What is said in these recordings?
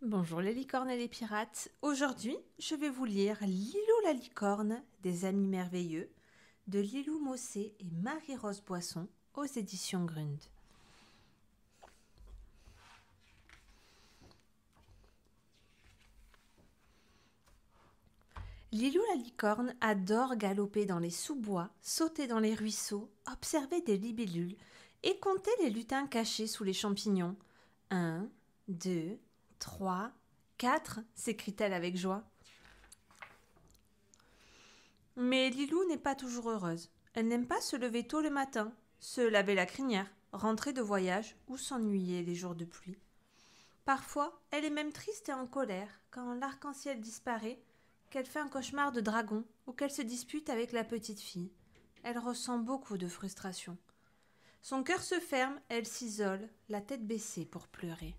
Bonjour les licornes et les pirates. Aujourd'hui, je vais vous lire Lilou la licorne des Amis merveilleux de Lilou Mossé et Marie-Rose Boisson aux éditions Grund. Lilou la licorne adore galoper dans les sous-bois, sauter dans les ruisseaux, observer des libellules et compter les lutins cachés sous les champignons. 1, 2, 3, 4, s'écrie-t-elle avec joie. Mais Lilou n'est pas toujours heureuse. Elle n'aime pas se lever tôt le matin, se laver la crinière, rentrer de voyage ou s'ennuyer les jours de pluie. Parfois, elle est même triste et en colère quand l'arc-en-ciel disparaît, qu'elle fait un cauchemar de dragon ou qu'elle se dispute avec la petite fille. Elle ressent beaucoup de frustration. Son cœur se ferme, elle s'isole, la tête baissée pour pleurer.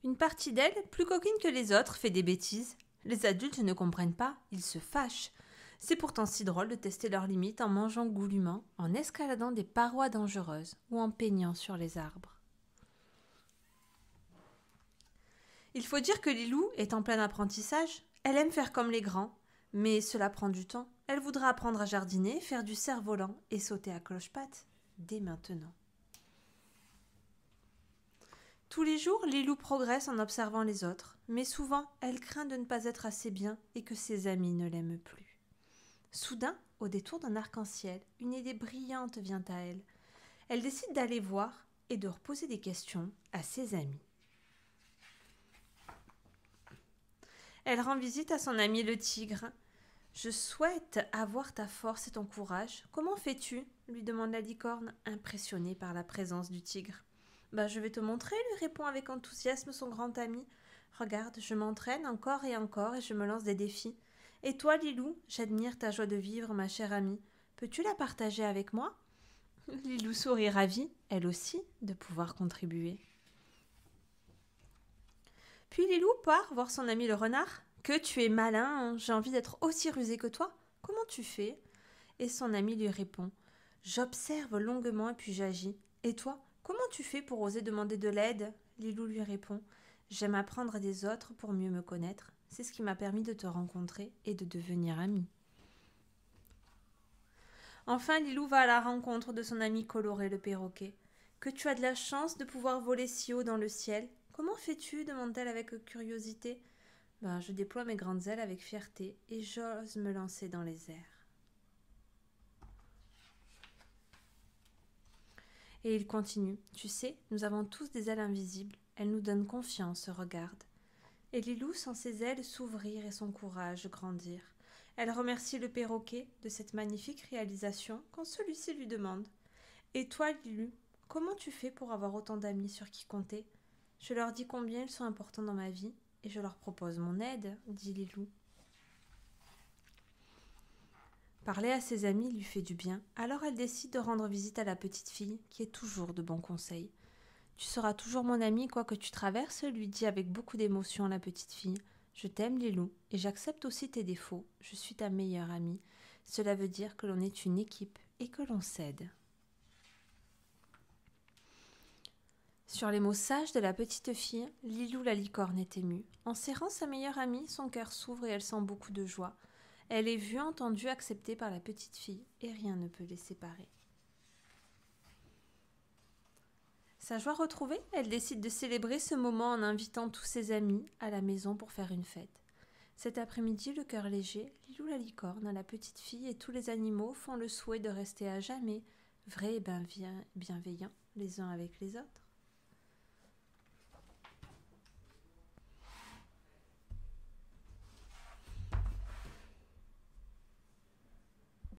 Une partie d'elle, plus coquine que les autres, fait des bêtises. Les adultes ne comprennent pas, ils se fâchent. C'est pourtant si drôle de tester leurs limites en mangeant goulûment, en escaladant des parois dangereuses ou en peignant sur les arbres. Il faut dire que Lilou est en plein apprentissage. Elle aime faire comme les grands, mais cela prend du temps. Elle voudra apprendre à jardiner, faire du cerf-volant et sauter à cloche-patte dès maintenant. Tous les jours, Lilou progresse en observant les autres, mais souvent, elle craint de ne pas être assez bien et que ses amis ne l'aiment plus. Soudain, au détour d'un arc-en-ciel, une idée brillante vient à elle. Elle décide d'aller voir et de reposer des questions à ses amis. Elle rend visite à son ami le tigre. « Je souhaite avoir ta force et ton courage. Comment fais-tu » lui demande la licorne, impressionnée par la présence du tigre. « Je vais te montrer » lui répond avec enthousiasme son grand ami. « Regarde, je m'entraîne encore et je me lance des défis. Et toi, Lilou, j'admire ta joie de vivre, ma chère amie. Peux-tu la partager avec moi ?» Lilou sourit ravie, elle aussi, de pouvoir contribuer. Puis Lilou part voir son ami le renard. « Que tu es malin, j'ai envie d'être aussi rusé que toi. Comment tu fais ?» Et son ami lui répond. « J'observe longuement et puis j'agis. Et toi, comment tu fais pour oser demander de l'aide ?» Lilou lui répond. « J'aime apprendre des autres pour mieux me connaître. C'est ce qui m'a permis de te rencontrer et de devenir amie. » Enfin, Lilou va à la rencontre de son ami coloré le perroquet. « Que tu as de la chance de pouvoir voler si haut dans le ciel. Comment fais-tu » demande-t-elle avec curiosité. « Je déploie mes grandes ailes avec fierté et j'ose me lancer dans les airs. » Et il continue. « Tu sais, nous avons tous des ailes invisibles. Elles nous donnent confiance, regarde. » Et Lilou sent ses ailes s'ouvrir et son courage grandir. Elle remercie le perroquet de cette magnifique réalisation quand celui-ci lui demande « Et toi, Lilou, comment tu fais pour avoir autant d'amis sur qui compter ? Je leur dis combien ils sont importants dans ma vie et je leur propose mon aide, dit Lilou. Parler à ses amis lui fait du bien, alors elle décide de rendre visite à la petite fille qui est toujours de bons conseils. « Tu seras toujours mon amie quoi que tu traverses » lui dit avec beaucoup d'émotion la petite fille. « Je t'aime Lilou et j'accepte aussi tes défauts, je suis ta meilleure amie. Cela veut dire que l'on est une équipe et que l'on s'aide. » Sur les mots sages de la petite fille, Lilou la licorne est émue. En serrant sa meilleure amie, son cœur s'ouvre et elle sent beaucoup de joie. Elle est vue, entendue, acceptée par la petite fille et rien ne peut les séparer. Sa joie retrouvée, elle décide de célébrer ce moment en invitant tous ses amis à la maison pour faire une fête. Cet après-midi, le cœur léger, Lilou la licorne, la petite fille et tous les animaux font le souhait de rester à jamais vrais et bienveillants les uns avec les autres.